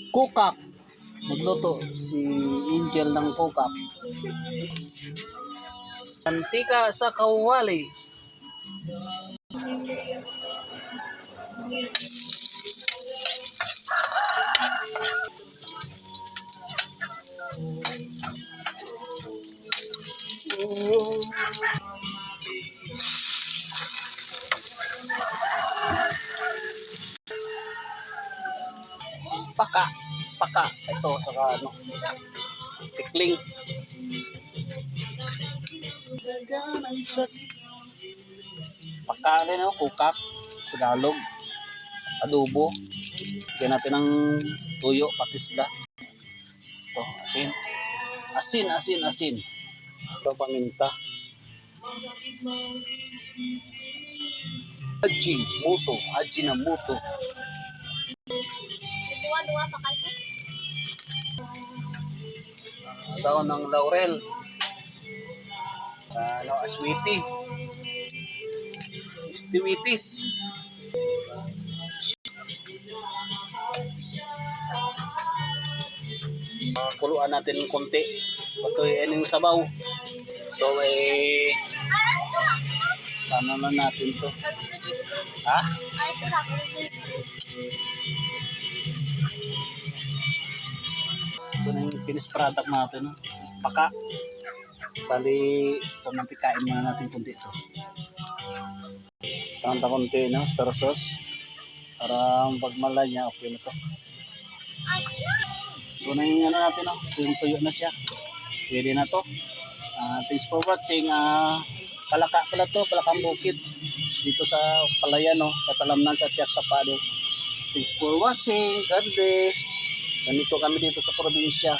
Kukak. Magluto si Angel ng kukak. Antika sa kawali. Paka. Paka. Ito, saka ano. Tikling. Paka rin ako, kukak. Tagalog. Adobo. Lagyan natin ng tuyo, patisla. Ito, asin. Asin, asin, asin. Ito, paminta. Haji Muto, Haji na Muto. Dua-dua pa kayo. Daon ng laurel. Ano, aswiti. Istiwitis. Kuluan natin ng konti. Patuyin yung sabaw. So, ano na natin to? Ha? Ito na yung finished product natin. No? Paka. Bali, pamantikain muna natin konti. So, tanda konti, no? Star sauce. Para pagmalay niya, okay na to. Ito na yung ano natin, no? Yung tuyo na siya. Pwede na to. Thanks for watching. Palaka pala to, Palakang Bukid. Dito sa Palayan, no? Sa Talamnan, sa Tiyak Sapado. Thanks for watching. God bless. Ganito kami dito sa probinsya.